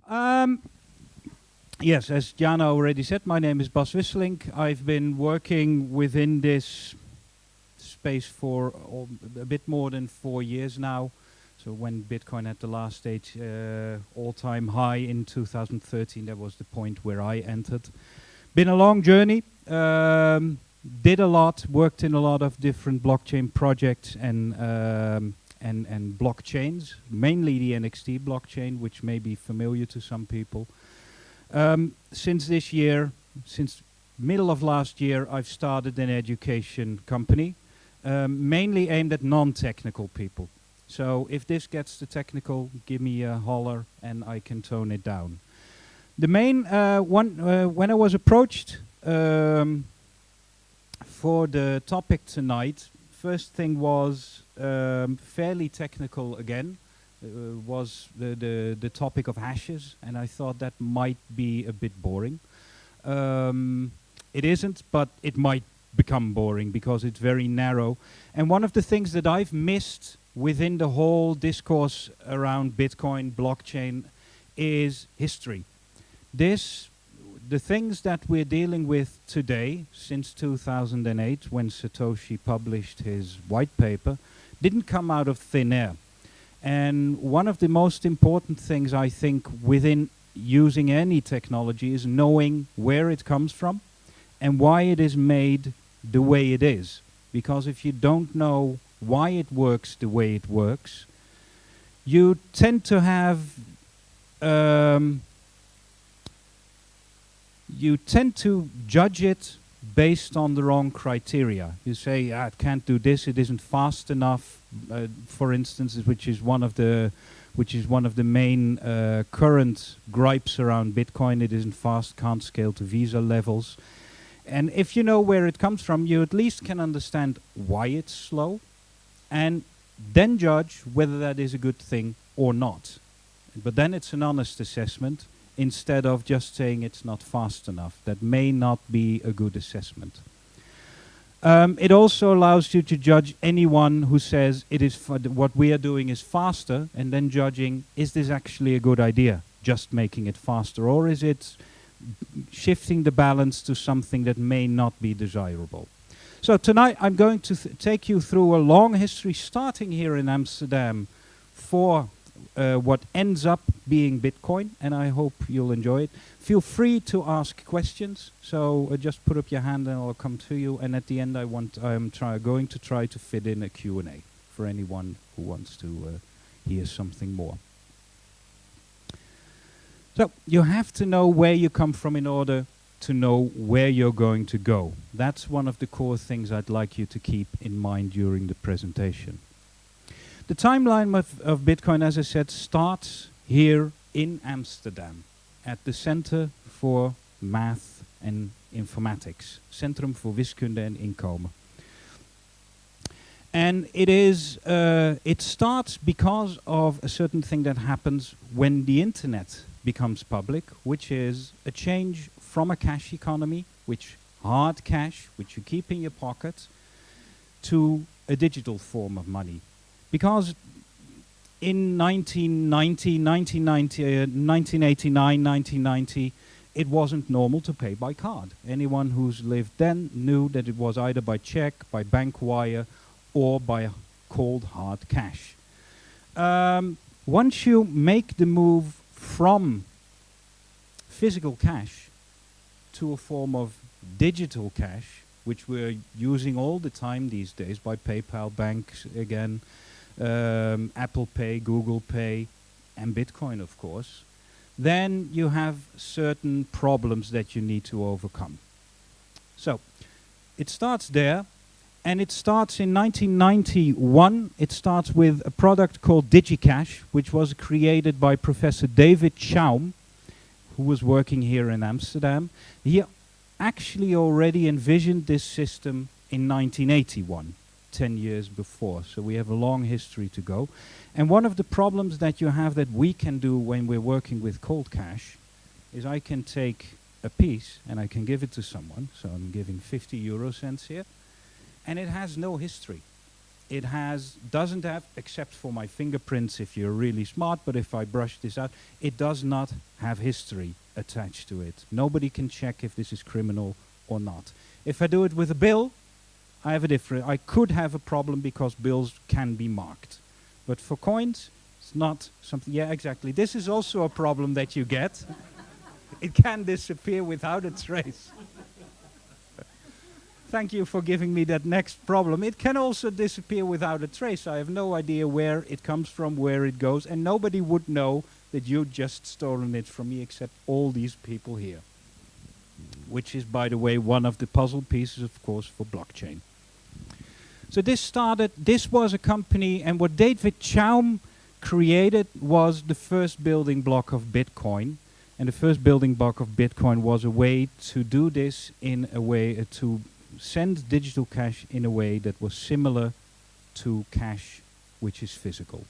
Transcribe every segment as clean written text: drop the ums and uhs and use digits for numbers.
Yes, as Jana already said, my name is Bas Wisselink. I've been working within this space for a bit more than 4 years now. So when Bitcoin had the last stage all-time high in 2013, that was the point where I entered. Been a long journey. Did a lot, worked in a lot of different blockchain projects and blockchains, mainly the NXT blockchain, which may be familiar to some people. Since this year, since middle of last year, I've started an education company, mainly aimed at non-technical people. So if this gets too technical, give me a holler and I can tone it down. The main when I was approached for the topic tonight, first thing was fairly technical again. Was the topic of hashes, and I thought that might be a bit boring. It isn't, but it might become boring because it's very narrow. And one of the things that I've missed within the whole discourse around Bitcoin, blockchain, is history. The things that we're dealing with today, since 2008, when Satoshi published his white paper, didn't come out of thin air. And one of the most important things, I think, within using any technology is knowing where it comes from and why it is made the way it is. Because if you don't know why it works the way it works, you tend to have you tend to judge it based on the wrong criteria. You say, it can't do this, it isn't fast enough, for instance, which is one of the main current gripes around Bitcoin. It isn't fast, can't scale to Visa levels. And if you know where it comes from, you at least can understand why it's slow, and then judge whether that is a good thing or not. But then it's an honest assessment, instead of just saying it's not fast enough. That may not be a good assessment. It also allows you to judge anyone who says it is what we are doing is faster, and then judging, is this actually a good idea, just making it faster, or is it shifting the balance to something that may not be desirable? So tonight I'm going to take you through a long history, starting here in Amsterdam, for what ends up being Bitcoin, and I hope you'll enjoy it. Feel free to ask questions, so just put up your hand and I'll come to you, and at the end I'm going to try to fit in a Q&A for anyone who wants to hear something more. So you have to know where you come from in order to know where you're going to go. That's one of the core things I'd like you to keep in mind during the presentation. The timeline of Bitcoin, as I said, starts here in Amsterdam, at the Center for Math and Informatics, Centrum voor Wiskunde en Inkomen. And it starts because of a certain thing that happens when the internet becomes public, which is a change from a cash economy, hard cash, which you keep in your pocket, to a digital form of money. Because in 1989, 1990, it wasn't normal to pay by card. Anyone who's lived then knew that it was either by check, by bank wire, or by cold hard cash. Once you make the move from physical cash to a form of digital cash, which we're using all the time these days by PayPal, banks again, Apple Pay, Google Pay, and Bitcoin, of course, then you have certain problems that you need to overcome. So it starts there, and it starts in 1991. It starts with a product called DigiCash, which was created by Professor David Chaum, who was working here in Amsterdam. He actually already envisioned this system in 1981. 10 years before, so we have a long history to go. And one of the problems that you have that we can do when we're working with cold cash is I can take a piece and I can give it to someone, so I'm giving 50 euro cents here, and it has no history. It doesn't have, except for my fingerprints if you're really smart, but if I brush this out, it does not have history attached to it. Nobody can check if this is criminal or not. If I do it with a bill, I could have a problem because bills can be marked. But for coins, it's not something, yeah, exactly. This is also a problem that you get. It can disappear without a trace. Thank you for giving me that next problem. It can also disappear without a trace. I have no idea where it comes from, where it goes, and nobody would know that you just stolen it from me except all these people here. Which is, by the way, one of the puzzle pieces, of course, for blockchain. So this was a company, and what David Chaum created was the first building block of Bitcoin. And the first building block of Bitcoin was a way to do this in a way to send digital cash in a way that was similar to cash, which is physical.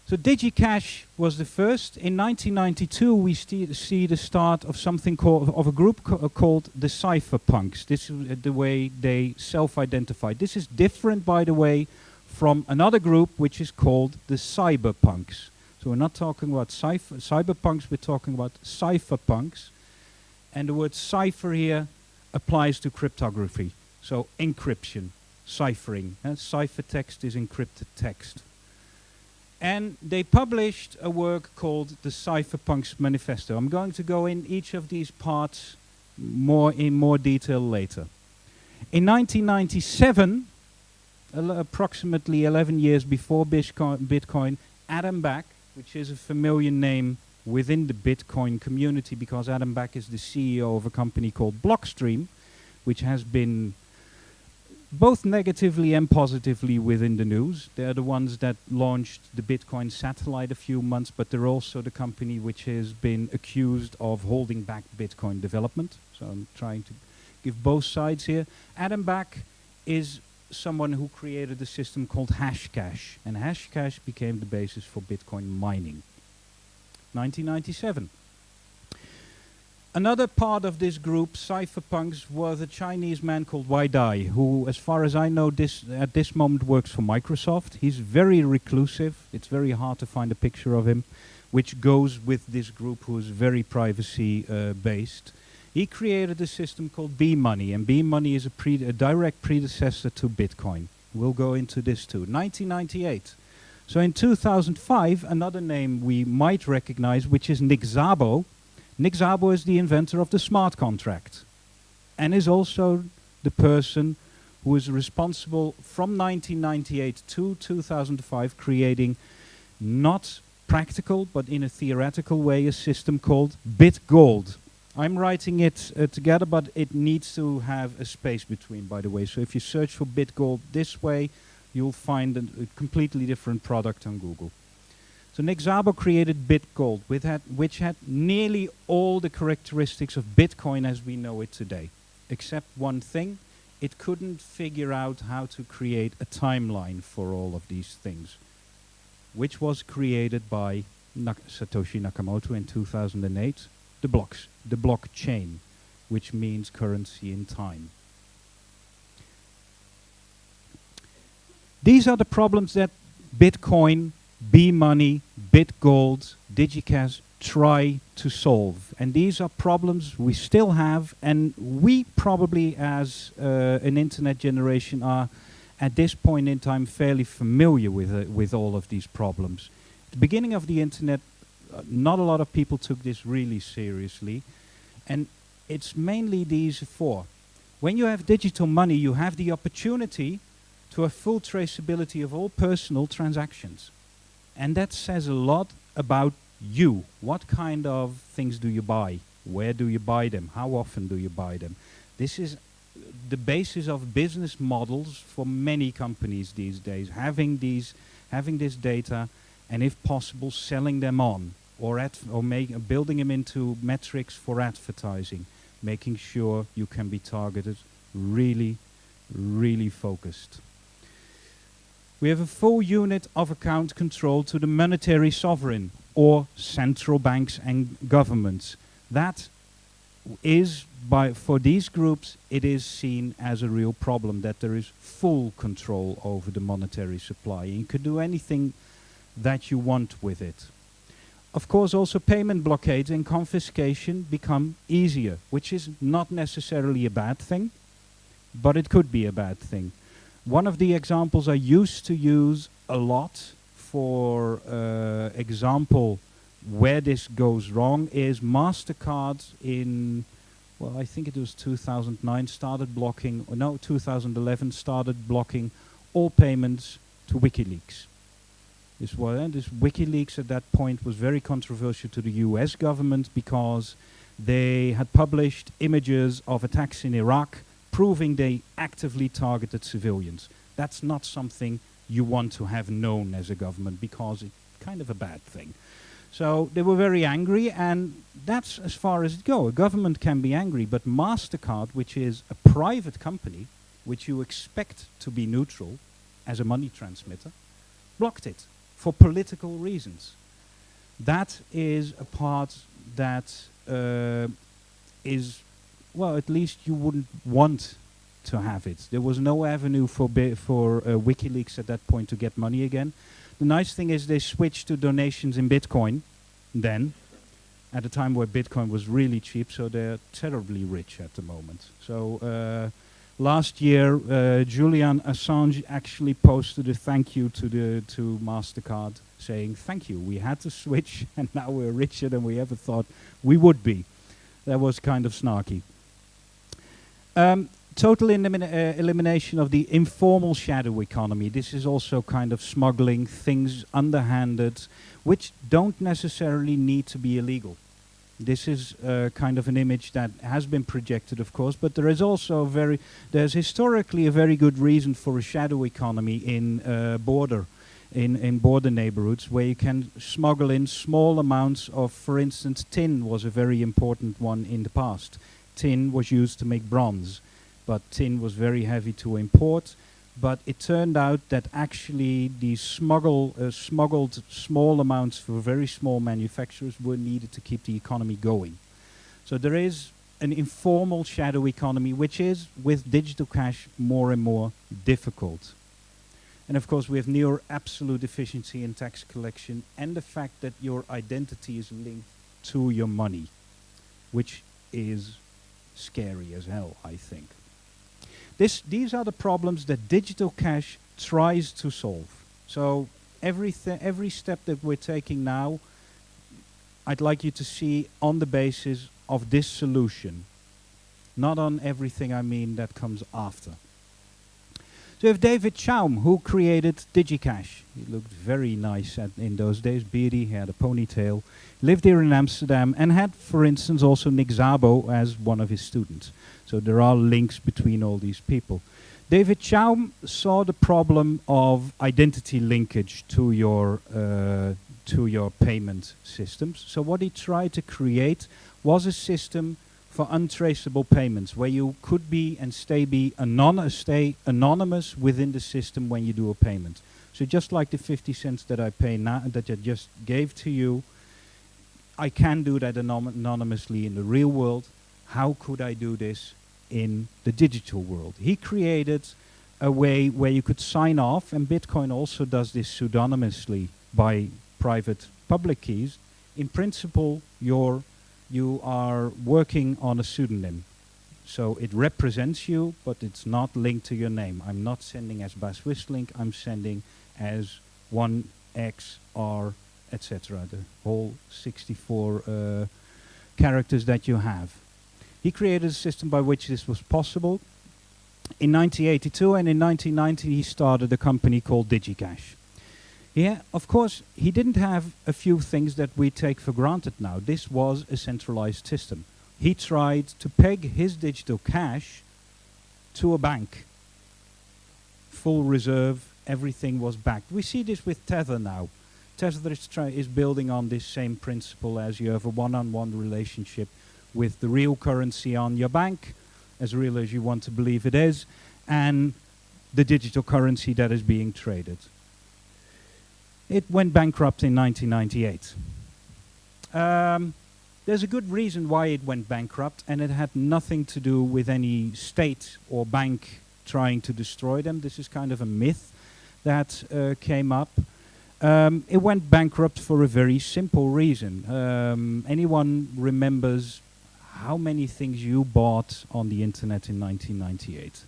So DigiCash was the first. In 1992, we see the start of something of a group called the Cypherpunks. This is the way they self-identified. This is different, by the way, from another group which is called the Cyberpunks. So we're not talking about cyberpunks, we're talking about cypherpunks. And the word cipher here applies to cryptography. So encryption, ciphering. Ciphertext is encrypted text. And they published a work called the Cypherpunks Manifesto. I'm going to go in each of these parts in more detail later. In 1997, approximately 11 years before Bitcoin, Adam Back, which is a familiar name within the Bitcoin community because Adam Back is the CEO of a company called Blockstream, which has been both negatively and positively within the news. They're the ones that launched the Bitcoin satellite a few months, but they're also the company which has been accused of holding back Bitcoin development. So I'm trying to give both sides here. Adam Back is someone who created a system called Hashcash, and Hashcash became the basis for Bitcoin mining. 1997. Another part of this group, Cypherpunks, was a Chinese man called Wai Dai, who, as far as I know, at this moment works for Microsoft. He's very reclusive. It's very hard to find a picture of him, which goes with this group who is very privacy-based. He created a system called B-Money, and B-Money is a direct predecessor to Bitcoin. We'll go into this too. 1998. So in 2005, another name we might recognize, which is Nick Szabo. Nick Szabo is the inventor of the smart contract and is also the person who is responsible from 1998 to 2005 creating not practical but in a theoretical way a system called BitGold. I'm writing it together, but it needs to have a space between, by the way. So if you search for BitGold this way, you'll find a completely different product on Google. So Nick Szabo created BitGold, which had nearly all the characteristics of Bitcoin as we know it today. Except one thing, it couldn't figure out how to create a timeline for all of these things, which was created by Satoshi Nakamoto in 2008, the blockchain, which means currency in time. These are the problems that Bitcoin, B-Money, BitGold, DigiCash try to solve. And these are problems we still have, and we probably as an internet generation are at this point in time fairly familiar with all of these problems. At the beginning of the internet, not a lot of people took this really seriously, and it's mainly these four. When you have digital money, you have the opportunity to have full traceability of all personal transactions. And that says a lot about you. What kind of things do you buy? Where do you buy them? How often do you buy them? This is the basis of business models for many companies these days, having this data, and if possible, selling them on, or building them into metrics for advertising, making sure you can be targeted, really, really focused. We have a full unit of account control to the monetary sovereign, or central banks and governments. That for these groups, it is seen as a real problem that there is full control over the monetary supply. You can do anything that you want with it. Of course, also payment blockades and confiscation become easier, which is not necessarily a bad thing, but it could be a bad thing. One of the examples I used to use a lot for example where this goes wrong is MasterCard in, well, I think it was 2009 started blocking, or no, 2011 started blocking all payments to WikiLeaks. This WikiLeaks at that point was very controversial to the US government because they had published images of attacks in Iraq proving they actively targeted civilians. That's not something you want to have known as a government because it's kind of a bad thing. So they were very angry, and that's as far as it goes. A government can be angry, but MasterCard, which is a private company, which you expect to be neutral as a money transmitter, blocked it for political reasons. That is a part that is, well, at least you wouldn't want to have it. There was no avenue for WikiLeaks at that point to get money again. The nice thing is they switched to donations in Bitcoin then, at a time where Bitcoin was really cheap, so they're terribly rich at the moment. So last year, Julian Assange actually posted a thank you to MasterCard, saying, "Thank you, we had to switch, and now we're richer than we ever thought we would be." That was kind of snarky. Total elimination of the informal shadow economy. This is also kind of smuggling things underhanded, which don't necessarily need to be illegal. This is kind of an image that has been projected, of course, but there is also there's historically a very good reason for a shadow economy in border neighborhoods, where you can smuggle in small amounts of, for instance, tin was a very important one in the past. Tin was used to make bronze, but tin was very heavy to import. But it turned out that actually these smuggled small amounts for very small manufacturers were needed to keep the economy going. So there is an informal shadow economy, which is, with digital cash, more and more difficult. And of course we have near absolute efficiency in tax collection, and the fact that your identity is linked to your money, which is scary as hell, I think. These are the problems that digital cash tries to solve. So every step that we're taking now, I'd like you to see on the basis of this solution, not on everything I mean that comes after. So we have David Chaum, who created DigiCash. He looked very nice in those days, beardy, he had a ponytail, lived here in Amsterdam, and had, for instance, also Nick Szabo as one of his students. So there are links between all these people. David Chaum saw the problem of identity linkage to your payment systems. So what he tried to create was a system for untraceable payments, where you could be and stay anonymous within the system when you do a payment. So just like the 50 cents that I pay now, that I just gave to you, I can do that anonymously in the real world. How could I do this in the digital world? He created a way where you could sign off, and Bitcoin also does this pseudonymously by private public keys. In principle, you are working on a pseudonym. So it represents you, but it's not linked to your name. I'm not sending as Bas Wisselink, I'm sending as 1XR, etc. The whole 64 characters that you have. He created a system by which this was possible in 1982, and in 1990 he started a company called DigiCash. Yeah, of course, he didn't have a few things that we take for granted now. This was a centralized system. He tried to peg his digital cash to a bank. Full reserve, everything was backed. We see this with Tether now. Tether is building on this same principle, as you have a one-on-one relationship with the real currency on your bank, as real as you want to believe it is, and the digital currency that is being traded. It went bankrupt in 1998. There's a good reason why it went bankrupt, and it had nothing to do with any state or bank trying to destroy them. This is kind of a myth that came up. It went bankrupt for a very simple reason. Anyone remembers how many things you bought on the internet in 1998?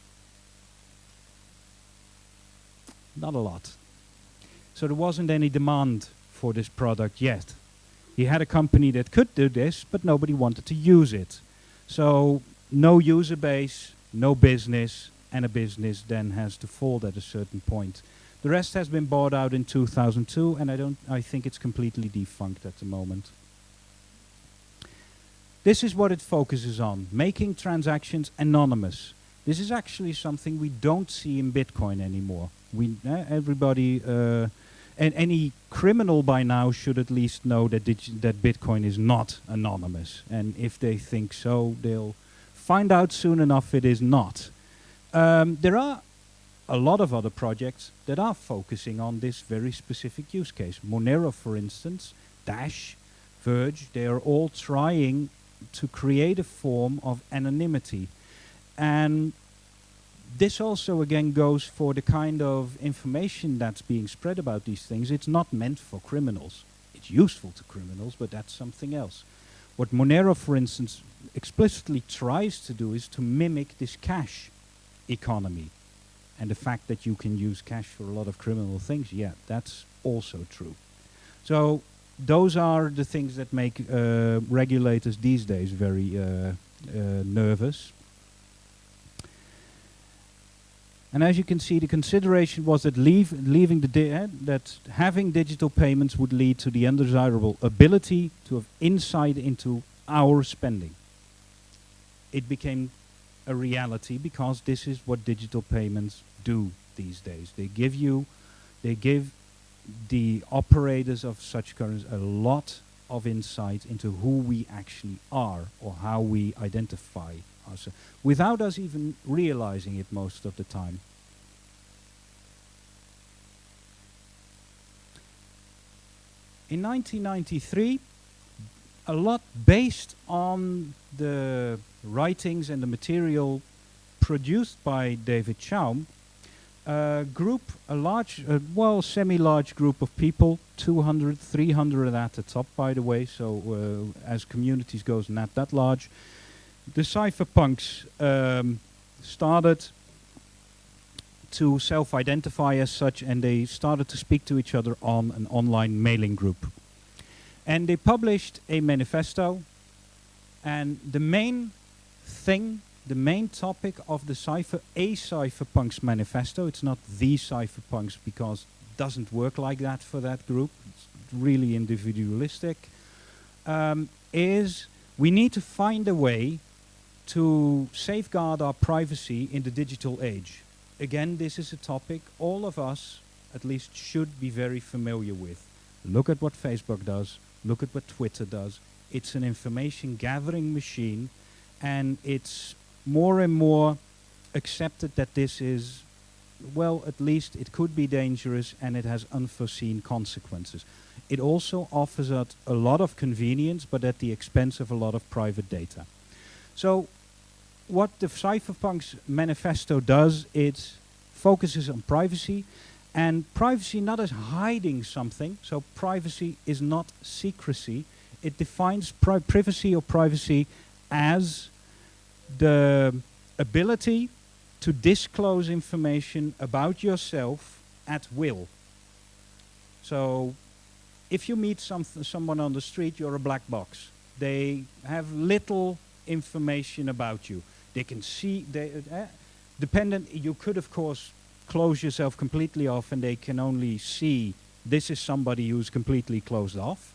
Not a lot. So there wasn't any demand for this product yet. He had a company that could do this, but nobody wanted to use it. So no user base, no business, and a business then has to fold at a certain point. The rest has been bought out in 2002, and I think it's completely defunct at the moment. This is what it focuses on, making transactions anonymous. This is actually something we don't see in Bitcoin anymore. Everybody, and any criminal by now should at least know that Bitcoin is not anonymous. And if they think so, they'll find out soon enough it is not. There are a lot of other projects that are focusing on this very specific use case. Monero, for instance, Dash, Verge, they are all trying to create a form of anonymity. And this also again goes for the kind of information that's being spread about these things. It's not meant for criminals. It's useful to criminals, but that's something else. What Monero, for instance, explicitly tries to do is to mimic this cash economy. And the fact that you can use cash for a lot of criminal things, yeah, that's also true. So those are the things that make regulators these days very nervous. And as you can see, the consideration was that that having digital payments would lead to the undesirable ability to have insight into our spending. It became a reality because this is what digital payments do these days. They give the operators of such currencies a lot of insight into who we actually are or how we identify ourselves, without us even realizing it most of the time. In 1993, a lot based on the writings and the material produced by David Chaum, a large, semi-large group of people, 200, 300 at the top, by the way, so as communities goes not that large. The cypherpunks started to self-identify as such, and they started to speak to each other on an online mailing group. And they published a manifesto, and the main topic of the Cypherpunks Manifesto, it's not the Cypherpunks because it doesn't work like that for that group, it's really individualistic, is we need to find a way to safeguard our privacy in the digital age. Again, this is a topic all of us at least should be very familiar with. Look at what Facebook does, look at what Twitter does. It's an information gathering machine, and it's more and more accepted that this is, well, at least it could be dangerous and it has unforeseen consequences. It also offers us a lot of convenience, but at the expense of a lot of private data. So what the Cypherpunks Manifesto does, it focuses on privacy, and privacy not as hiding something, so privacy is not secrecy. It defines privacy or privacy as the ability to disclose information about yourself at will. So if you meet someone on the street, you're a black box. They have little information about you. They can see, you could of course close yourself completely off and they can only see this is somebody who's completely closed off.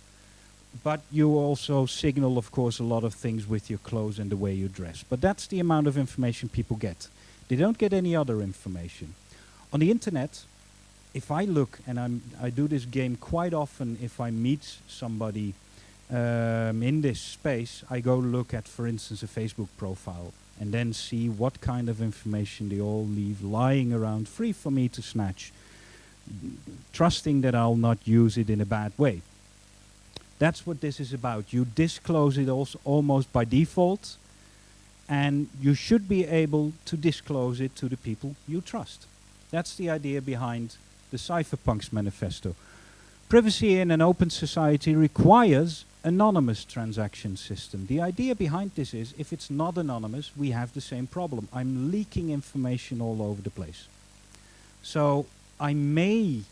But you also signal, of course, a lot of things with your clothes and the way you dress. But that's the amount of information people get. They don't get any other information. On the internet, if I look, and I do this game quite often if I meet somebody in this space, I go look at, for instance, a Facebook profile and then see what kind of information they all leave lying around free for me to snatch, trusting that I'll not use it in a bad way. That's what this is about. You disclose it also almost by default, and you should be able to disclose it to the people you trust. That's the idea behind the Cypherpunks Manifesto. Privacy in an open society requires anonymous transaction system. The idea behind this is, if it's not anonymous, we have the same problem. I'm leaking information all over the place. So I may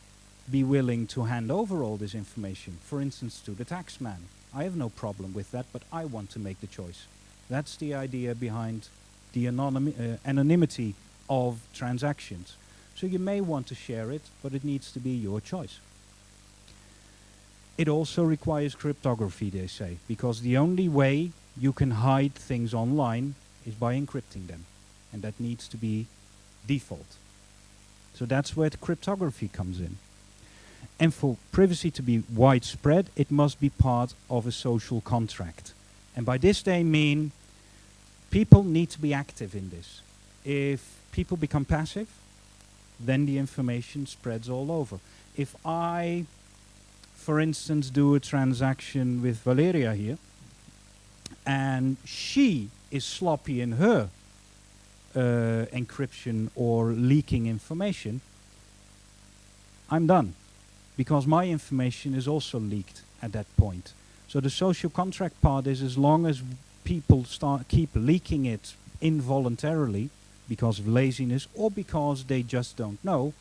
be willing to hand over all this information, for instance, to the tax man. I have no problem with that, but I want to make the choice. That's the idea behind the anonymity of transactions. So you may want to share it, but it needs to be your choice. It also requires cryptography, they say, because the only way you can hide things online is by encrypting them. And that needs to be default. So that's where the cryptography comes in. And for privacy to be widespread, it must be part of a social contract. And by this they mean people need to be active in this. If people become passive, then the information spreads all over. If I, for instance, do a transaction with Valeria here, and she is sloppy in her encryption or leaking information, I'm done, because my information is also leaked at that point. So the social contract part is, as long as people keep leaking it involuntarily because of laziness or because they just don't know,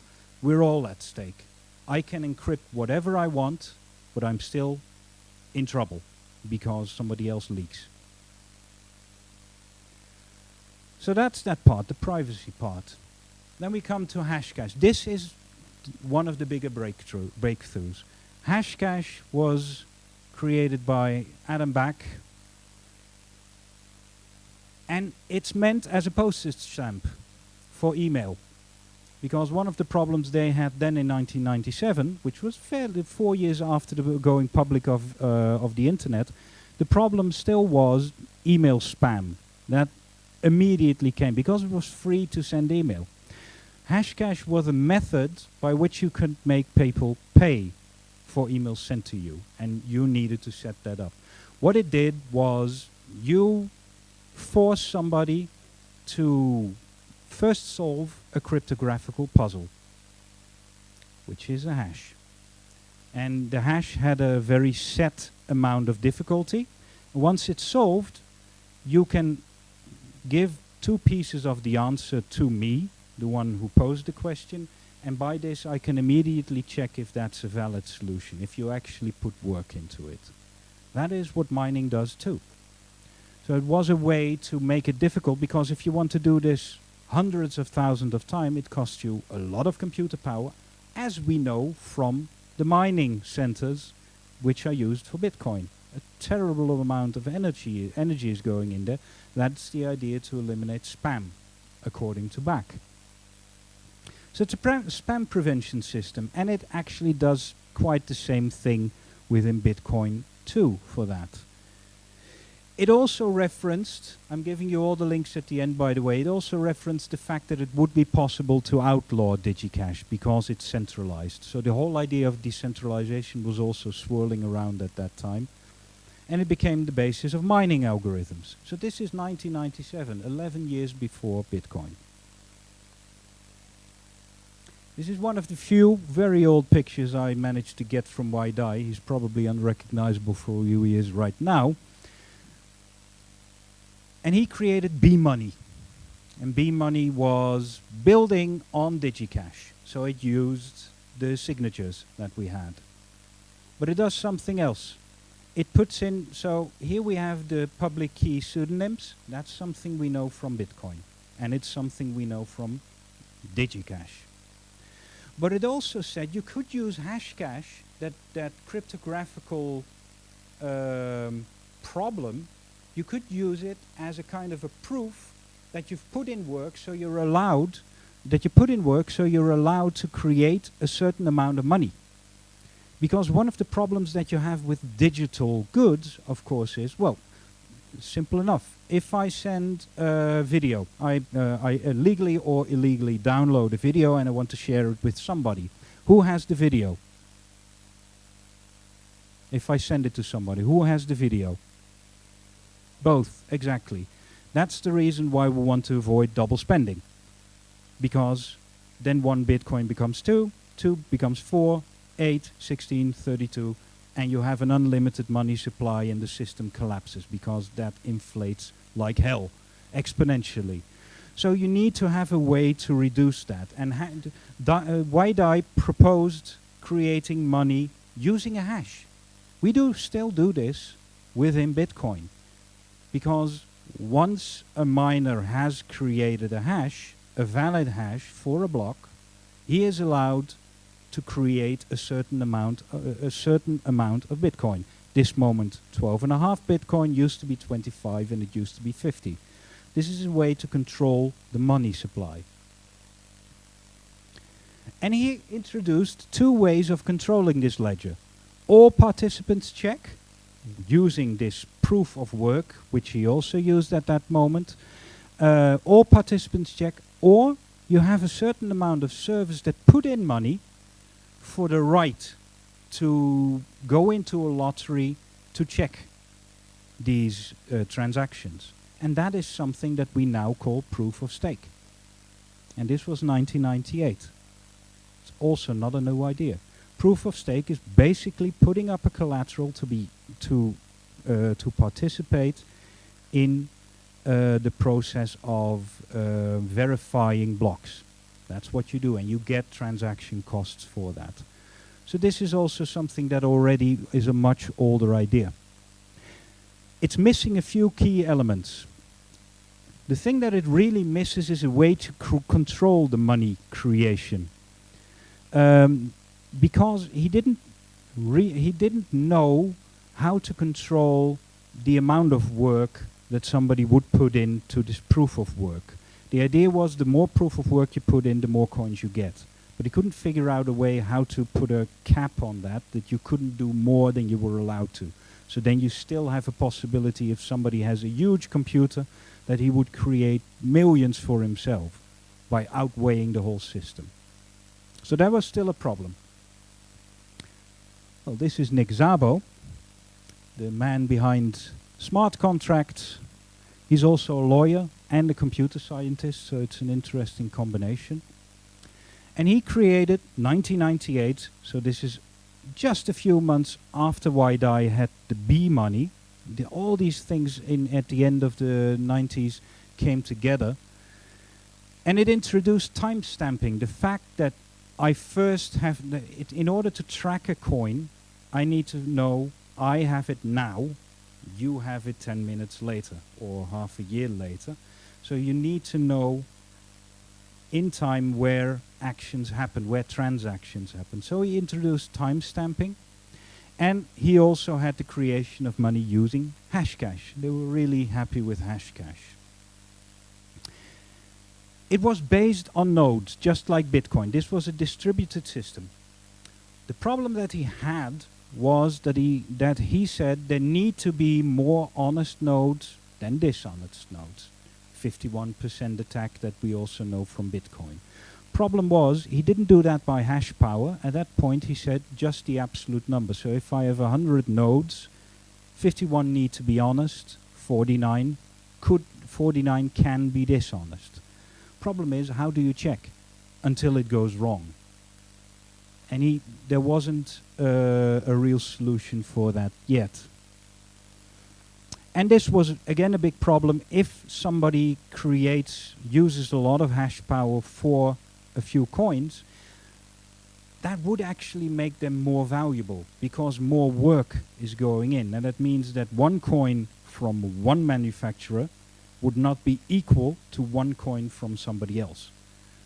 we're all at stake. I can encrypt whatever I want, but I'm still in trouble because somebody else leaks. So that's that part, the privacy part. Then we come to Hashcash. This is one of the bigger breakthroughs. Hashcash was created by Adam Back, and it's meant as a postage stamp for email. Because one of the problems they had then in 1997, which was fairly 4 years after the going public of the internet, the problem still was email spam. That immediately came because it was free to send email. Hashcash was a method by which you could make people pay for emails sent to you, and you needed to set that up. What it did was you force somebody to first solve a cryptographical puzzle, which is a hash. And the hash had a very set amount of difficulty. Once it's solved, you can give two pieces of the answer to me, the one who posed the question, and by this I can immediately check if that's a valid solution, if you actually put work into it. That is what mining does too. So it was a way to make it difficult, because if you want to do this hundreds of thousands of times, it costs you a lot of computer power, as we know from the mining centers which are used for Bitcoin. A terrible amount of energy is going in there. That's the idea, to eliminate spam, according to Back. So it's a spam prevention system, and it actually does quite the same thing within Bitcoin too for that. It also referenced, I'm giving you all the links at the end by the way, it also referenced the fact that it would be possible to outlaw DigiCash because it's centralized. So the whole idea of decentralization was also swirling around at that time. And it became the basis of mining algorithms. So this is 1997, 11 years before Bitcoin. This is one of the few very old pictures I managed to get from Wai Dai. He's probably unrecognizable for who he is right now. And he created B-Money. And B-Money was building on DigiCash. So it used the signatures that we had. But it does something else. It puts in, so here we have the public key pseudonyms. That's something we know from Bitcoin. And it's something we know from DigiCash. But it also said you could use Hashcash, that cryptographical problem, you could use it as a kind of a proof that you've put in work, so you're allowed, to create a certain amount of money. Because one of the problems that you have with digital goods, of course, is, well, simple enough. If I send a video, I legally or illegally download a video and I want to share it with somebody. Who has the video? if I send it to somebody? Who has the video? Both, exactly. That's the reason why we want to avoid double spending. Because then 1 Bitcoin becomes 2, 2 becomes 4, 8, 16, 32, and you have an unlimited money supply and the system collapses because that inflates like hell, exponentially. So you need to have a way to reduce that. And Waidai proposed creating money using a hash. We still do this within Bitcoin. Because once a miner has created a hash, a valid hash for a block, he is allowed to create a certain amount of Bitcoin. This moment 12.5 Bitcoin, used to be 25 and it used to be 50. This is a way to control the money supply. And he introduced 2 ways of controlling this ledger. All participants check, using this proof of work, which he also used at that moment. All participants check, or you have a certain amount of servers that put in money for the right to go into a lottery to check these transactions. And that is something that we now call proof of stake. And this was 1998. It's also not a new idea. Proof of stake is basically putting up a collateral to participate in the process of verifying blocks. That's what you do, and you get transaction costs for that. So this is also something that already is a much older idea. It's missing a few key elements. The thing that it really misses is a way to control the money creation. Because he didn't know how to control the amount of work that somebody would put into this proof of work. The idea was the more proof of work you put in, the more coins you get. But he couldn't figure out a way how to put a cap on that you couldn't do more than you were allowed to. So then you still have a possibility, if somebody has a huge computer, that he would create millions for himself by outweighing the whole system. So that was still a problem. Well, this is Nick Szabo, the man behind smart contracts. He's also a lawyer and a computer scientist, so it's an interesting combination. And he created 1998, so this is just a few months after Waidai had the B money. All these things at the end of the 90s came together. And it introduced timestamping, the fact that I first have, in order to track a coin, I need to know I have it now, you have it 10 minutes later or half a year later. So you need to know in time where actions happen, where transactions happen. So he introduced timestamping, and he also had the creation of money using Hashcash. They were really happy with Hashcash. It was based on nodes, just like Bitcoin. This was a distributed system. The problem that he had was that he said there need to be more honest nodes than dishonest nodes. 51% attack that we also know from Bitcoin. Problem was, he didn't do that by hash power. At that point he said just the absolute number. So if I have 100 nodes, 51 need to be honest, 49 can be dishonest. Problem is, how do you check until it goes wrong? And there wasn't a real solution for that yet. And this was again a big problem. If somebody uses a lot of hash power for a few coins, that would actually make them more valuable because more work is going in. And that means that one coin from one manufacturer would not be equal to one coin from somebody else.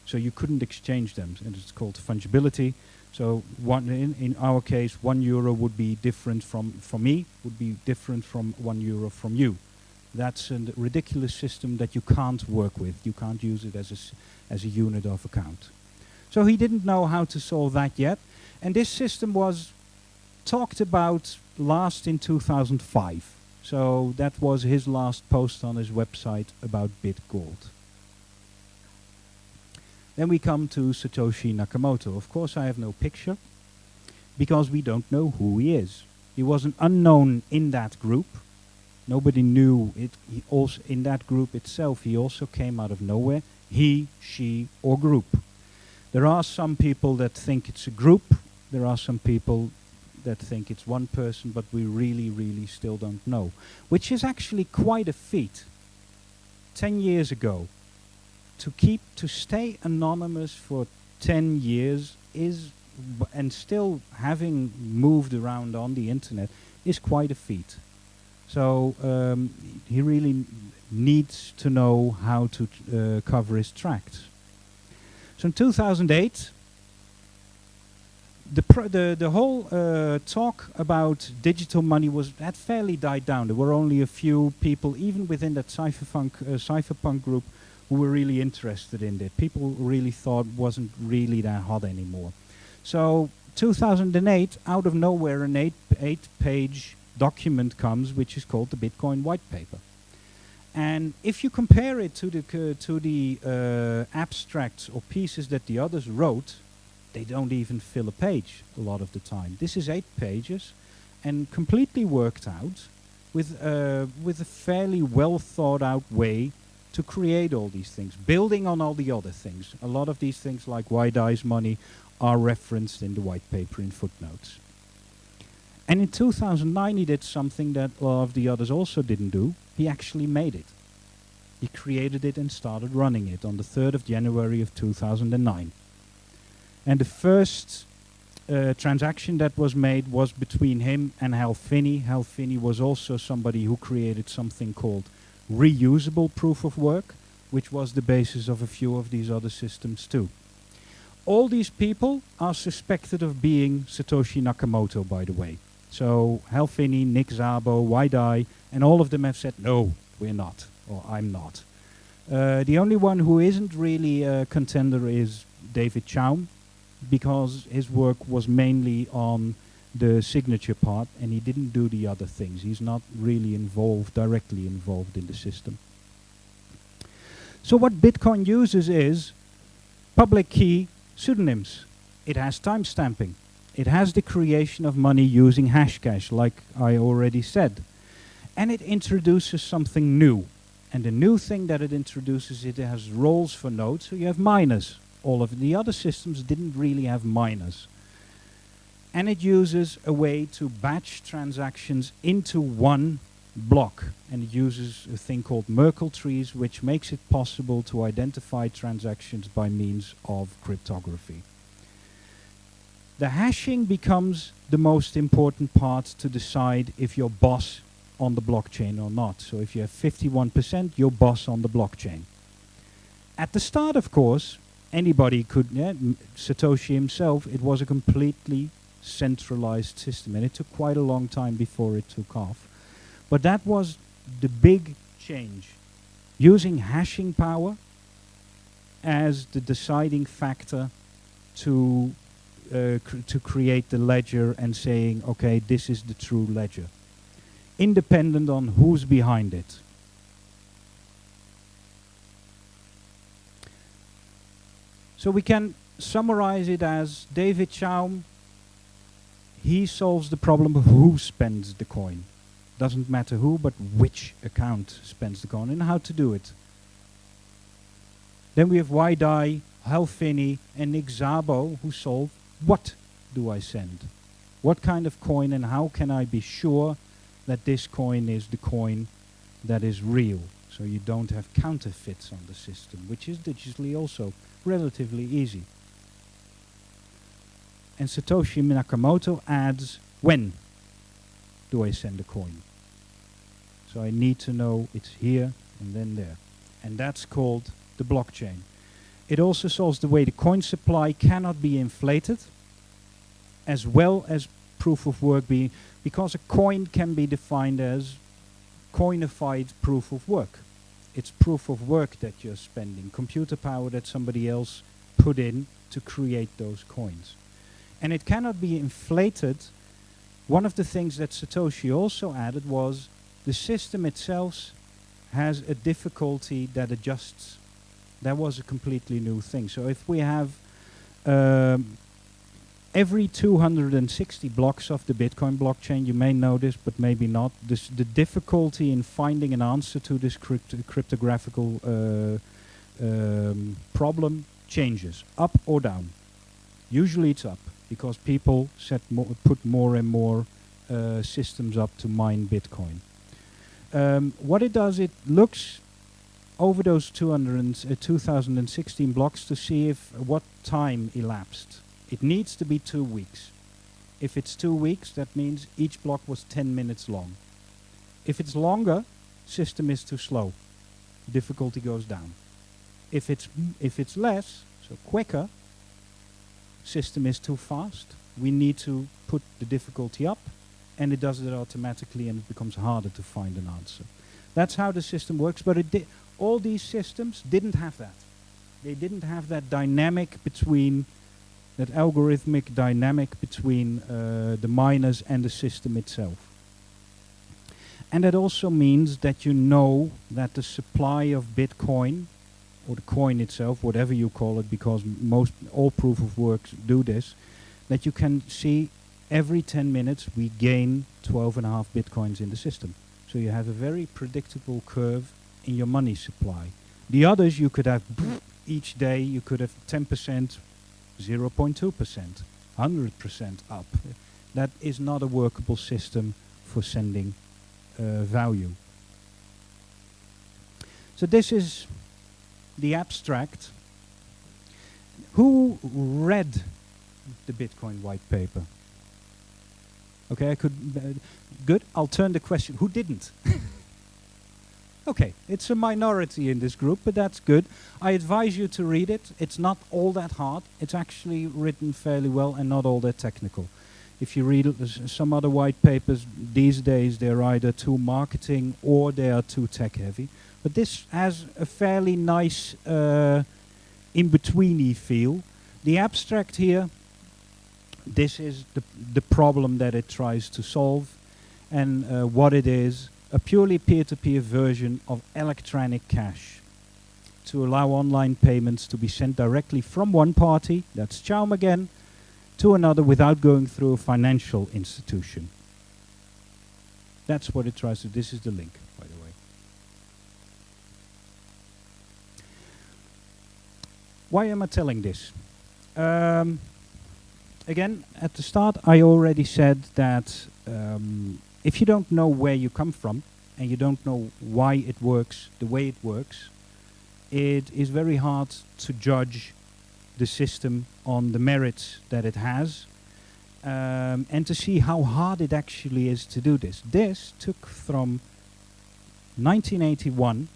So you couldn't exchange them, and it's called fungibility. So in our case, €1 would be different from me, would be different from €1 from you. That's a ridiculous system that you can't work with. You can't use it as a unit of account. So he didn't know how to solve that yet. And this system was talked about last in 2005. So that was his last post on his website about BitGold. Then we come to Satoshi Nakamoto. Of course, I have no picture because we don't know who he is. He was an unknown in that group. Nobody knew it. He also, in that group itself, he also came out of nowhere. He, she, or group. There are some people that think it's a group. There are some people that think it's one person, but we really, really still don't know. Which is actually quite a feat. 10 years ago, to stay anonymous for 10 years is, and still having moved around on the internet, is quite a feat. So he really needs to know how to cover his tracks. So in 2008, the whole talk about digital money had fairly died down. There were only a few people, even within that cypherpunk group, who were really interested in it. People really thought it wasn't really that hot anymore. So 2008, out of nowhere, an eight-page document comes, which is called the Bitcoin White Paper. And if you compare it to the abstracts or pieces that the others wrote, they don't even fill a page a lot of the time. This is 8 pages and completely worked out with a fairly well thought out way to create all these things, building on all the other things. A lot of these things, like why dies money, are referenced in the white paper in footnotes. And in 2009 he did something that a lot of the others also didn't do. He actually made it. He created it and started running it on the 3rd of January of 2009. And the first transaction that was made was between him and Hal Finney. Hal Finney was also somebody who created something called reusable proof of work, which was the basis of a few of these other systems too. All these people are suspected of being Satoshi Nakamoto, by the way. So Hal Finney, Nick Szabo, Waidai, and all of them have said, no, we're not, or I'm not. The only one who isn't really a contender is David Chaum, because his work was mainly on the signature part and he didn't do the other things. He's not really directly involved in the system. So what Bitcoin uses is public key pseudonyms. It has timestamping. It has the creation of money using Hashcash, like I already said. And it introduces something new. And the new thing that it introduces, it has roles for nodes, so you have miners. All of the other systems didn't really have miners. And it uses a way to batch transactions into one block. And it uses a thing called Merkle trees, which makes it possible to identify transactions by means of cryptography. The hashing becomes the most important part to decide if you're boss on the blockchain or not. So if you have 51%, you're boss on the blockchain. At the start, of course, anybody could, Satoshi himself, it was a completely centralized system, and it took quite a long time before it took off. But that was the big change. Using hashing power as the deciding factor to create the ledger and saying, okay, this is the true ledger, independent on who's behind it. So we can summarize it as David Chaum, he solves the problem of who spends the coin. Doesn't matter who, but which account spends the coin and how to do it. Then we have Waidai, Hal Finney, and Nick Szabo, who solve what do I send? What kind of coin, and how can I be sure that this coin is the coin that is real? So you don't have counterfeits on the system, which is digitally also relatively easy. And Satoshi Nakamoto adds, when do I send a coin? So I need to know it's here and then there. And that's called the blockchain. It also solves the way the coin supply cannot be inflated, as well as proof of work being, because a coin can be defined as coinified proof of work. It's proof of work that you're spending, computer power that somebody else put in to create those coins. And it cannot be inflated. One of the things that Satoshi also added was the system itself has a difficulty that adjusts. That was a completely new thing. So if we have 8 every 260 blocks of the Bitcoin blockchain, you may know this, but maybe not, the difficulty in finding an answer to this cryptographical problem changes, up or down. Usually it's up, because people put more and more systems up to mine Bitcoin. What it does, it looks over those 2016 blocks to see what time elapsed. It needs to be 2 weeks. If it's 2 weeks, that means each block was 10 minutes long. If it's longer, system is too slow. Difficulty goes down. If it's less, so quicker, system is too fast. We need to put the difficulty up, and it does it automatically, and it becomes harder to find an answer. That's how the system works, but all these systems didn't have that. They didn't have that dynamic between, that algorithmic dynamic between the miners and the system itself. And that also means that you know that the supply of Bitcoin, or the coin itself, whatever you call it, because all proof of works do this, that you can see every 10 minutes we gain 12.5 Bitcoins in the system. So you have a very predictable curve in your money supply. The others you could have each day, you could have 10%, 0.2%, 100% up. That is not a workable system for sending value. So this is the abstract. Who read the Bitcoin white paper? Okay, good. I'll turn the question. Who didn't? Okay, it's a minority in this group, but that's good. I advise you to read it. It's not all that hard. It's actually written fairly well and not all that technical. If you read some other white papers, these days they're either too marketing or they are too tech heavy. But this has a fairly nice in-betweeny feel. The abstract here, this is the problem that it tries to solve, and what it is: a purely peer-to-peer version of electronic cash to allow online payments to be sent directly from one party, that's Chaum again, to another without going through a financial institution. That's what it tries to do. This is the link, by the way. Why am I telling this? Again, at the start I already said that if you don't know where you come from and you don't know why it works the way it works, it is very hard to judge the system on the merits that it has, and to see how hard it actually is to do this. This took from 1981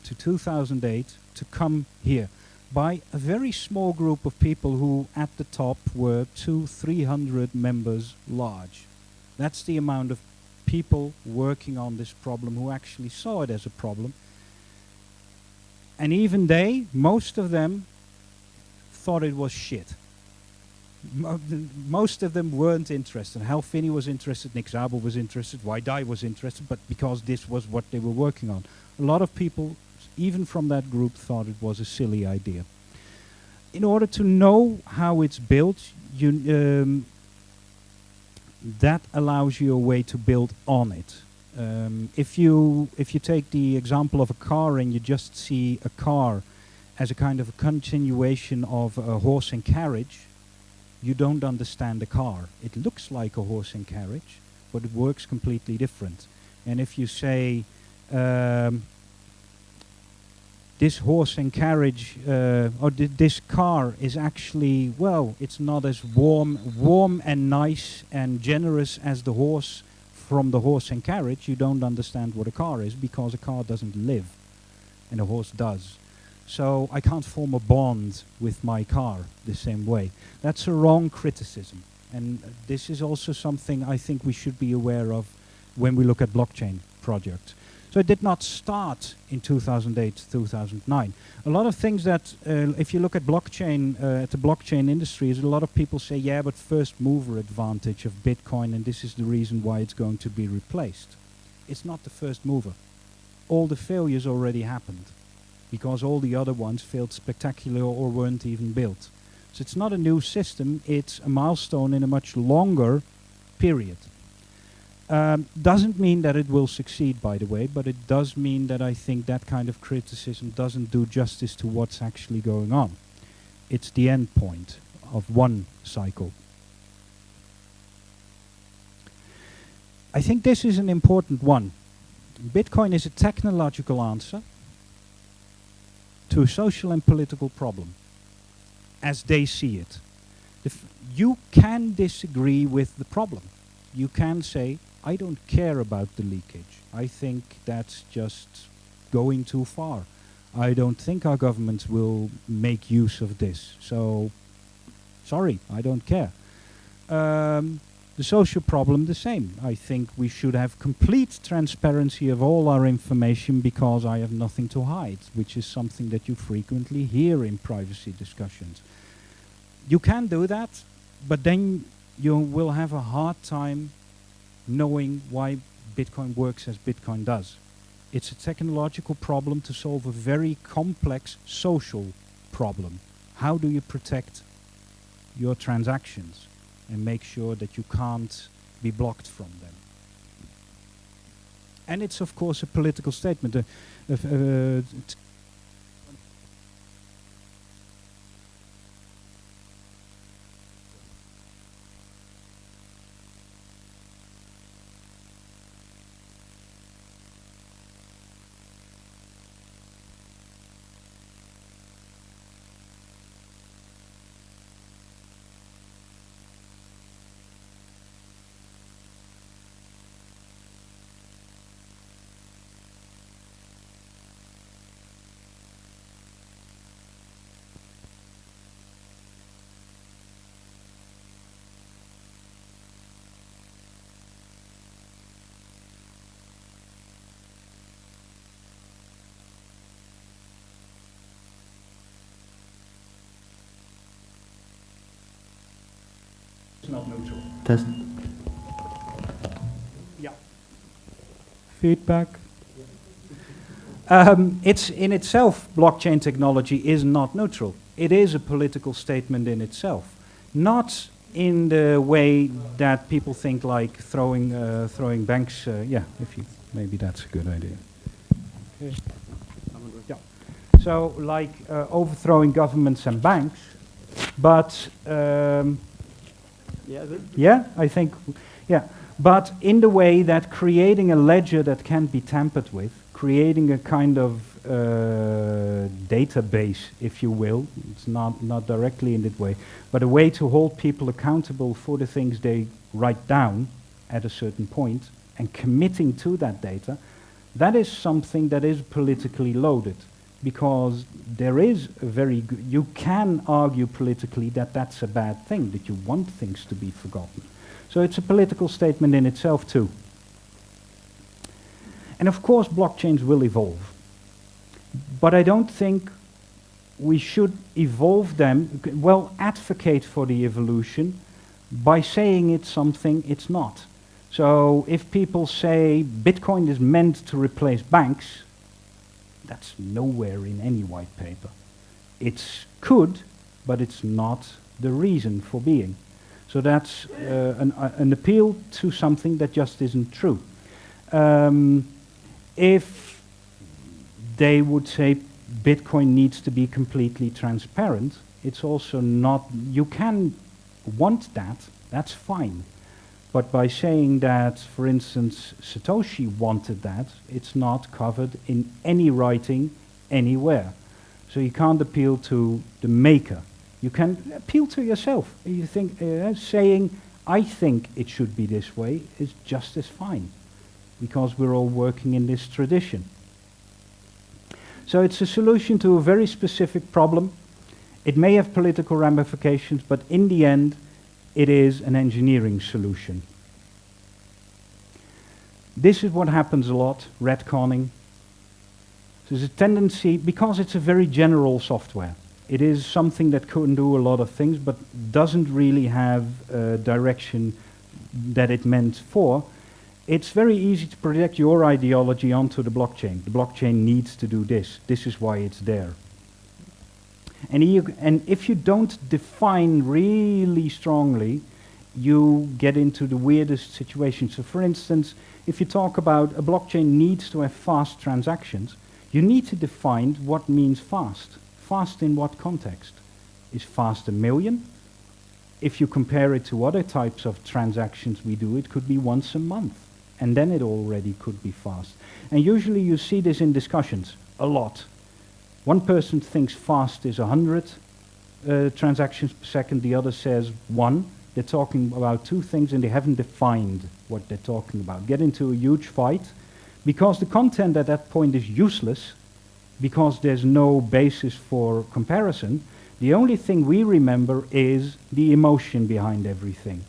to 2008 to come here by a very small group of people who at the top were 200-300 members large. That's the amount of people working on this problem who actually saw it as a problem. And even they, most of them, thought it was shit. Most of them weren't interested. Hal Finney was interested, Nick Zabel was interested, Waidai was interested, but because this was what they were working on. A lot of people, even from that group, thought it was a silly idea. In order to know how it's built, that allows you a way to build on it. If you take the example of a car and you just see a car as a kind of a continuation of a horse and carriage, you don't understand the car. It looks like a horse and carriage, but it works completely different. And if you say this horse and carriage, or this car is actually, well, it's not as warm and nice and generous as the horse from the horse and carriage, you don't understand what a car is, because a car doesn't live and a horse does. So I can't form a bond with my car the same way. That's a wrong criticism, and this is also something I think we should be aware of when we look at blockchain projects. So it did not start in 2008, 2009. A lot of things that, if you look at blockchain, at the blockchain industry, is a lot of people say, yeah, but first mover advantage of Bitcoin, and this is the reason why it's going to be replaced. It's not the first mover. All the failures already happened, because all the other ones failed spectacularly or weren't even built. So it's not a new system, it's a milestone in a much longer period. Doesn't mean that it will succeed, by the way, but it does mean that I think that kind of criticism doesn't do justice to what's actually going on. It's the end point of one cycle. I think this is an important one. Bitcoin is a technological answer to a social and political problem, as they see it. You can disagree with the problem. You can say, I don't care about the leakage. I think that's just going too far. I don't think our governments will make use of this. So, sorry, I don't care. The social problem, the same. I think we should have complete transparency of all our information because I have nothing to hide, which is something that you frequently hear in privacy discussions. You can do that, but then you will have a hard time knowing why Bitcoin works as Bitcoin does. It's a technological problem to solve a very complex social problem. How do you protect your transactions and make sure that you can't be blocked from them? And it's of course a political statement. Not neutral. Test. Yeah. Feedback. It's in itself, blockchain technology is not neutral. It is a political statement in itself, not in the way that people think, like throwing banks. Yeah, if you maybe that's a good idea. Okay. Yeah. So like overthrowing governments and banks, but. Yeah, I think, yeah. But in the way that creating a ledger that can't be tampered with, creating a kind of database, if you will, it's not directly in that way, but a way to hold people accountable for the things they write down at a certain point and committing to that data, that is something that is politically loaded. Because there is a very good, you can argue politically that that's a bad thing, that you want things to be forgotten. So it's a political statement in itself too. And of course blockchains will evolve. But I don't think we should evolve them, well, advocate for the evolution by saying it's something it's not. So if people say Bitcoin is meant to replace banks, that's nowhere in any white paper. It could, but it's not the reason for being. So that's an appeal to something that just isn't true. If they would say Bitcoin needs to be completely transparent, it's also not, you can want that, that's fine. But by saying that, for instance, Satoshi wanted that, it's not covered in any writing anywhere. So you can't appeal to the maker. You can appeal to yourself. You think saying, I think it should be this way is just as fine, because we're all working in this tradition. So it's a solution to a very specific problem. It may have political ramifications, but in the end, it is an engineering solution. This is what happens a lot, retconning. There's a tendency, because it's a very general software, it is something that can do a lot of things, but doesn't really have a direction that it meant for. It's very easy to project your ideology onto the blockchain. The blockchain needs to do this. This is why it's there. And if you don't define really strongly, you get into the weirdest situations. So for instance, if you talk about a blockchain needs to have fast transactions, you need to define what means fast. Fast in what context? Is fast 1 million? If you compare it to other types of transactions we do, it could be once a month. And then it already could be fast. And usually you see this in discussions a lot. One person thinks fast is 100 transactions per second, the other says 1. They're talking about two things and they haven't defined what they're talking about. Get into a huge fight because the content at that point is useless because there's no basis for comparison. The only thing we remember is the emotion behind everything.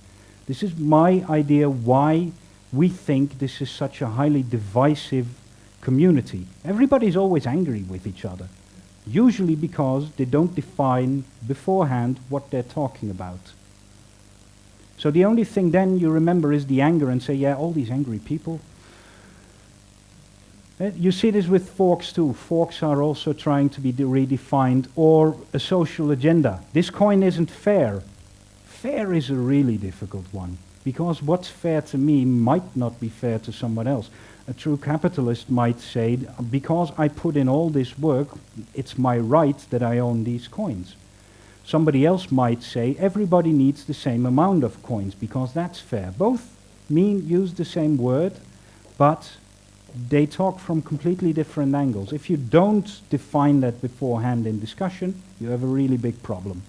This is my idea why we think this is such a highly divisive community. Everybody's always angry with each other, usually because they don't define beforehand what they're talking about. So the only thing then you remember is the anger and say, yeah, all these angry people. You see this with forks too. Forks are also trying to be redefined, or a social agenda. This coin isn't fair. Fair is a really difficult one, because what's fair to me might not be fair to someone else. A true capitalist might say, because I put in all this work, it's my right that I own these coins. Somebody else might say, everybody needs the same amount of coins, because that's fair. Both use the same word, but they talk from completely different angles. If you don't define that beforehand in discussion, you have a really big problem.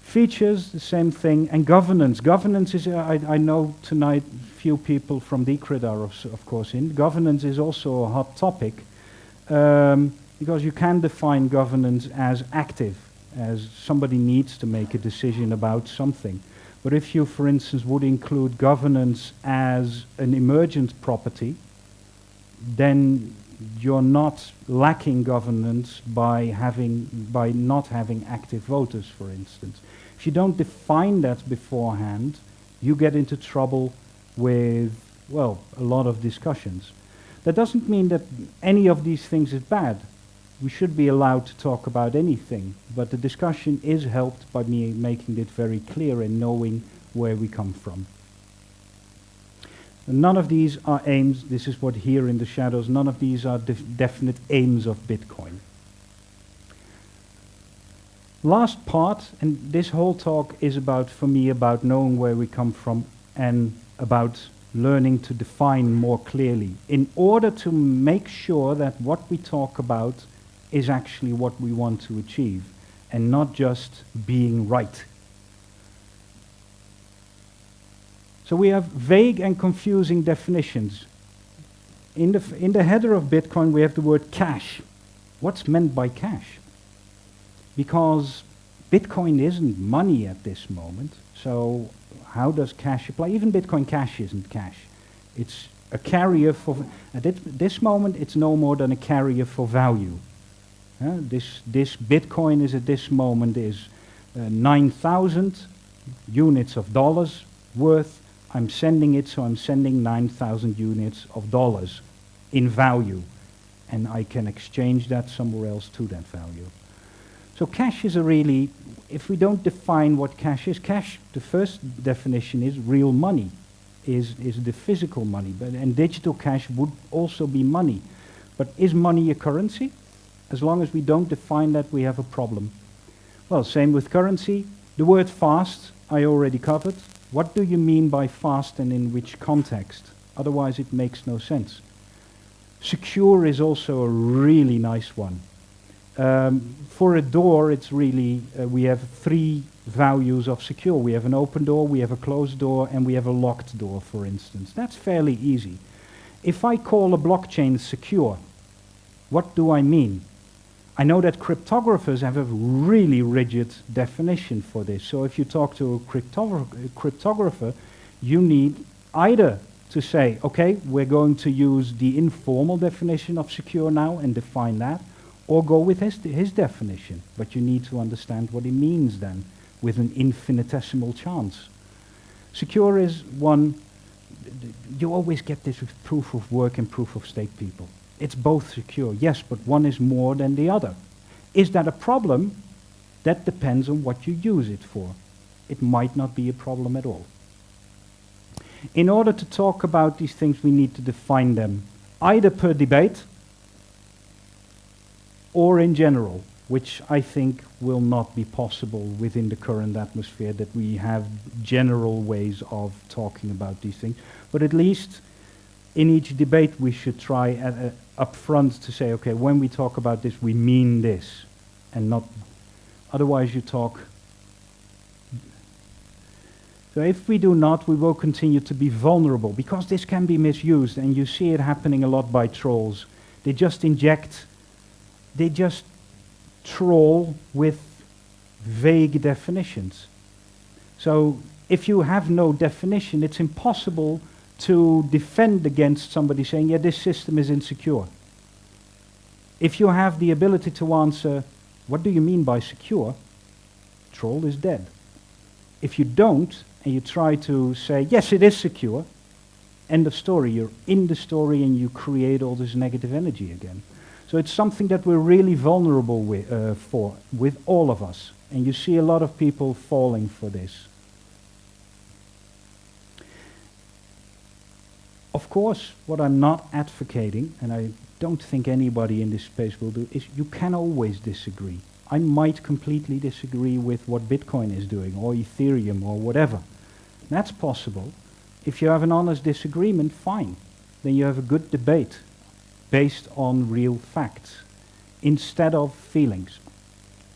Features, the same thing, and governance. Governance is, I know tonight few people from Decred are of course in. Governance is also a hot topic, because you can define governance as active, as somebody needs to make a decision about something. But if you, for instance, would include governance as an emergent property, then you're not lacking governance by not having active voters, for instance. If you don't define that beforehand, you get into trouble with, well, a lot of discussions. That doesn't mean that any of these things is bad. We should be allowed to talk about anything, but the discussion is helped by me making it very clear and knowing where we come from. None of these are aims, this is what here in the shadows, none of these are definite aims of Bitcoin. Last part, and this whole talk is about, for me, about knowing where we come from and about learning to define more clearly in order to make sure that what we talk about is actually what we want to achieve and not just being right. So we have vague and confusing definitions. In the header of Bitcoin we have the word cash. What's meant by cash? Because Bitcoin isn't money at this moment, so how does cash apply? Even Bitcoin Cash isn't cash. It's a carrier for, at this moment it's no more than a carrier for value. This Bitcoin is at this moment is 9,000 units of dollars worth. I'm sending it, so I'm sending 9,000 units of dollars in value. And I can exchange that somewhere else to that value. So cash is a really, if we don't define what cash is, cash, the first definition is real money, is the physical money. And digital cash would also be money. But is money a currency? As long as we don't define that, we have a problem. Well, same with currency. The word fast, I already covered. What do you mean by fast and in which context? Otherwise it makes no sense. Secure is also a really nice one. For a door, it's really, we have 3 values of secure. We have an open door, we have a closed door, and we have a locked door, for instance. That's fairly easy. If I call a blockchain secure, what do I mean? I know that cryptographers have a really rigid definition for this. So if you talk to a cryptographer, you need either to say, okay, we're going to use the informal definition of secure now and define that, or go with his definition. But you need to understand what he means then, with an infinitesimal chance. Secure is one, you always get this with proof of work and proof of stake people. It's both secure, yes, but one is more than the other. Is that a problem? That depends on what you use it for. It might not be a problem at all. In order to talk about these things, we need to define them, either per debate or in general, which I think will not be possible within the current atmosphere, that we have general ways of talking about these things. But at least in each debate we should try up front to say, okay, when we talk about this, we mean this, and not, otherwise you talk. So if we do not, we will continue to be vulnerable, because this can be misused, and you see it happening a lot by trolls. They just troll with vague definitions. So if you have no definition, it's impossible to defend against somebody saying, yeah, this system is insecure. If you have the ability to answer, what do you mean by secure? Troll is dead. If you don't, and you try to say, yes, it is secure, end of story. You're in the story and you create all this negative energy again. So it's something that we're really vulnerable with all of us. And you see a lot of people falling for this. Of course, what I'm not advocating, and I don't think anybody in this space will do, is you can always disagree. I might completely disagree with what Bitcoin is doing, or Ethereum, or whatever. That's possible. If you have an honest disagreement, fine. Then you have a good debate based on real facts, instead of feelings.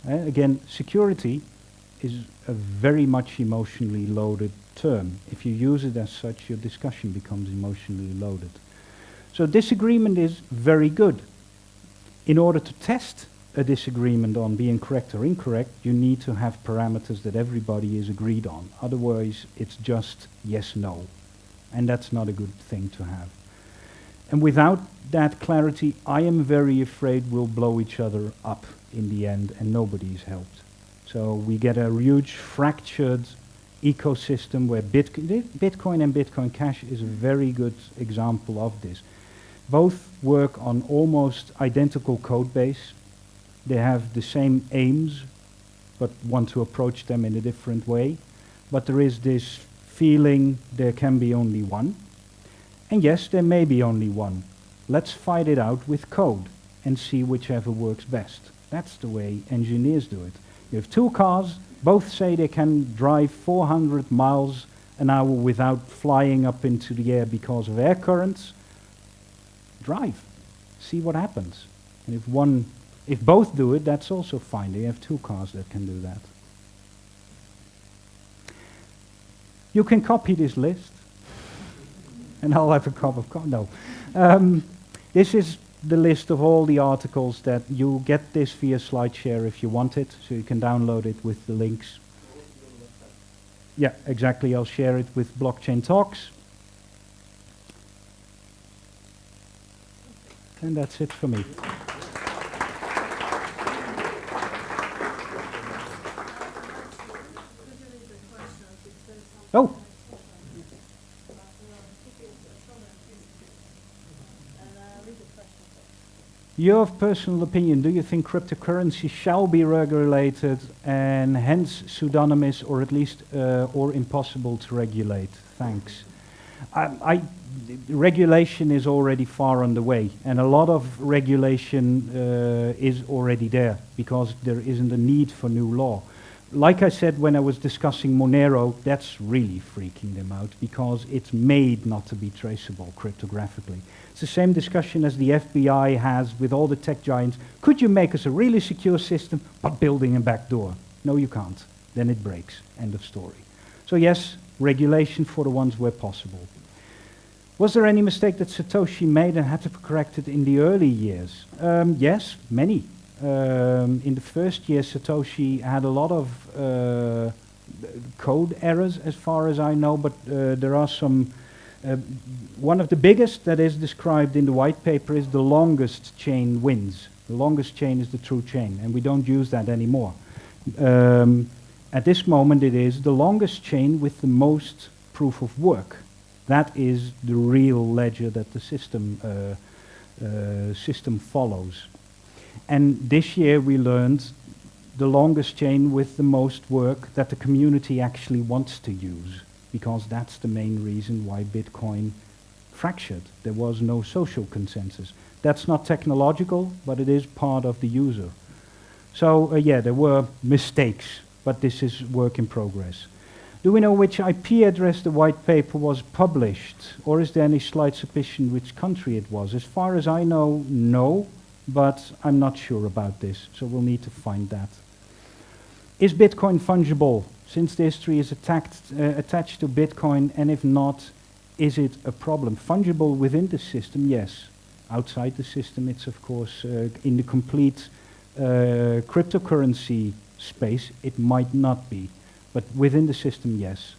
Again, security is a very much emotionally loaded term. If you use it as such, your discussion becomes emotionally loaded. So disagreement is very good. In order to test a disagreement on being correct or incorrect, you need to have parameters that everybody is agreed on. Otherwise, it's just yes, no. And that's not a good thing to have. And without that clarity, I am very afraid we'll blow each other up in the end, and nobody's helped. So we get a huge fractured ecosystem where Bitcoin and Bitcoin Cash is a very good example of this. Both work on almost identical code base. They have the same aims, but want to approach them in a different way. But there is this feeling there can be only one. And yes, there may be only one. Let's fight it out with code and see whichever works best. That's the way engineers do it. You have two cars, both say they can drive 400 miles an hour without flying up into the air because of air currents. Drive. See what happens. And if both do it, that's also fine. They have two cars that can do that. You can copy this list. And I'll have a cup of coffee. No. This is the list of all the articles that you get this via SlideShare if you want it, so you can download it with the links. Yeah, exactly. I'll share it with BlockchainTalks. And that's it for me. Oh. Your personal opinion, do you think cryptocurrency shall be regulated and hence pseudonymous or at least or impossible to regulate? Thanks. Regulation is already far underway, and a lot of regulation is already there because there isn't a need for new law. Like I said when I was discussing Monero, that's really freaking them out because it's made not to be traceable cryptographically. It's the same discussion as the FBI has with all the tech giants. Could you make us a really secure system, but building a backdoor? No, you can't. Then it breaks. End of story. So yes, regulation for the ones where possible. Was there any mistake that Satoshi made and had to correct it in the early years? Yes, many. In the first year, Satoshi had a lot of code errors, as far as I know, but there are some. One of the biggest that is described in the white paper is the longest chain wins. The longest chain is the true chain, and we don't use that anymore. At this moment, it is the longest chain with the most proof of work. That is the real ledger that the system follows. And this year we learned the longest chain with the most work that the community actually wants to use, because that's the main reason why Bitcoin fractured. There was no social consensus. That's not technological, but it is part of the user. So yeah, there were mistakes, but this is work in progress. Do we know which IP address the white paper was published, or is there any slight suspicion which country it was? As far as I know, no, but I'm not sure about this, so we'll need to find that. Is Bitcoin fungible, since the history is attached to Bitcoin, and if not, is it a problem? Fungible within the system, yes. Outside the system, it's of course in the complete cryptocurrency space, it might not be. But within the system, yes.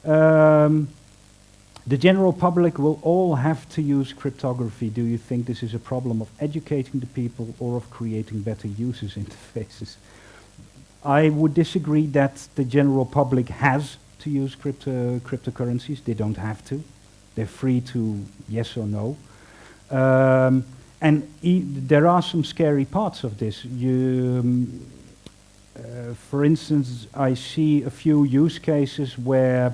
The general public will all have to use cryptography. Do you think this is a problem of educating the people or of creating better user interfaces? I would disagree that the general public has to use cryptocurrencies. They don't have to. They're free to yes or no. And there are some scary parts of this. For instance, I see a few use cases where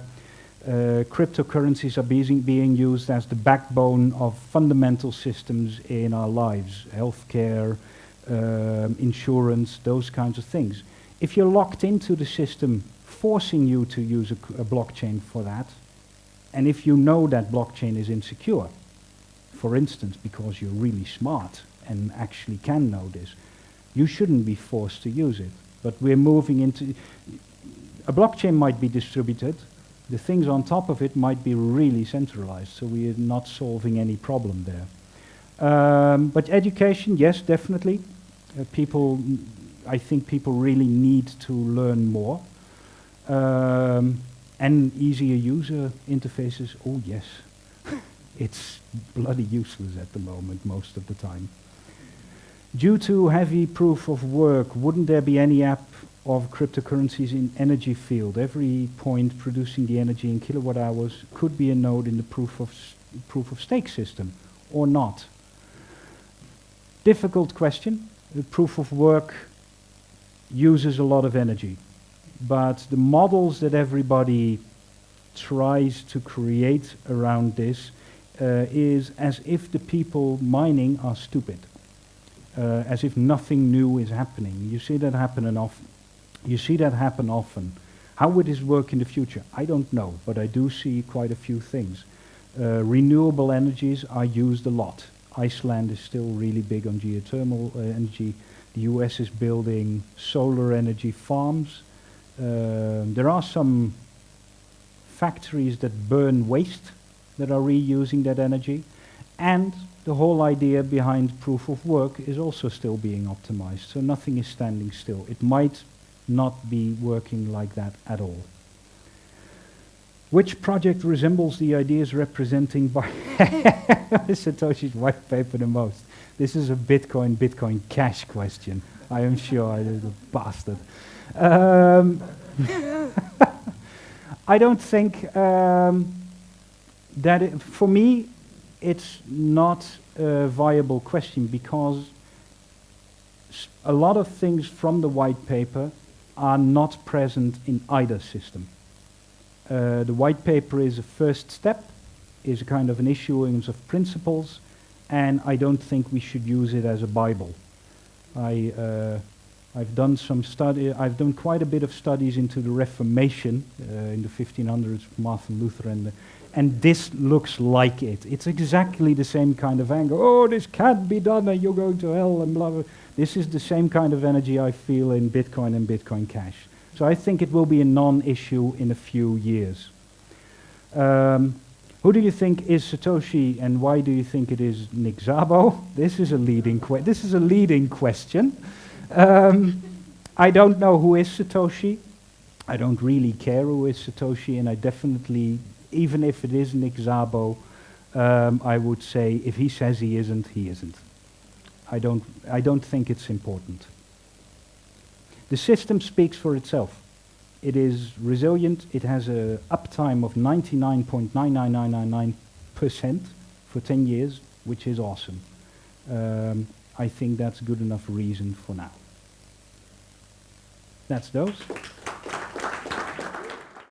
cryptocurrencies are being used as the backbone of fundamental systems in our lives, healthcare, insurance, those kinds of things. If you're locked into the system forcing you to use a blockchain for that, and if you know that blockchain is insecure, for instance, because you're really smart and actually can know this, you shouldn't be forced to use it. But we're moving into... A blockchain might be distributed, the things on top of it might be really centralized, so we are not solving any problem there. But education, yes, definitely. I think people really need to learn more. And easier user interfaces, oh yes. It's bloody useless at the moment, most of the time. Due to heavy proof of work, wouldn't there be any app of cryptocurrencies in energy field? Every point producing the energy in kilowatt hours could be a node in the proof of stake system, or not? Difficult question. The proof of work uses a lot of energy, but the models that everybody tries to create around this is as if the people mining are stupid. As if nothing new is happening. You see that happen often. How would this work in the future? I don't know, but I do see quite a few things. Renewable energies are used a lot. Iceland is still really big on geothermal energy. The US is building solar energy farms. There are some factories that burn waste that are reusing that energy. And the whole idea behind proof of work is also still being optimized, so nothing is standing still. It might not be working like that at all. Which project resembles the ideas representing by Satoshi's white paper the most? This is a Bitcoin Cash question. I am sure I is a bastard. I don't think that for me, it's not a viable question because a lot of things from the white paper are not present in either system. The white paper is a first step, is a kind of an issuance of principles, and I don't think we should use it as a Bible. I've done quite a bit of studies into the Reformation in the 1500s, Martin Luther, and this looks like it. It's exactly the same kind of anger. Oh, this can't be done, and you're going to hell, and blah, blah. This is the same kind of energy I feel in Bitcoin and Bitcoin Cash. So I think it will be a non-issue in a few years. Who do you think is Satoshi, and why do you think it is Nick Szabo? This is a leading question. I don't know who is Satoshi. I don't really care who is Satoshi, and I definitely, even if it is Nick Szabo, I would say if he says he isn't, he isn't. I don't think it's important. The system speaks for itself. It is resilient. It has a uptime of 99.99999% for 10 years, which is awesome. I think that's good enough reason for now. That's those.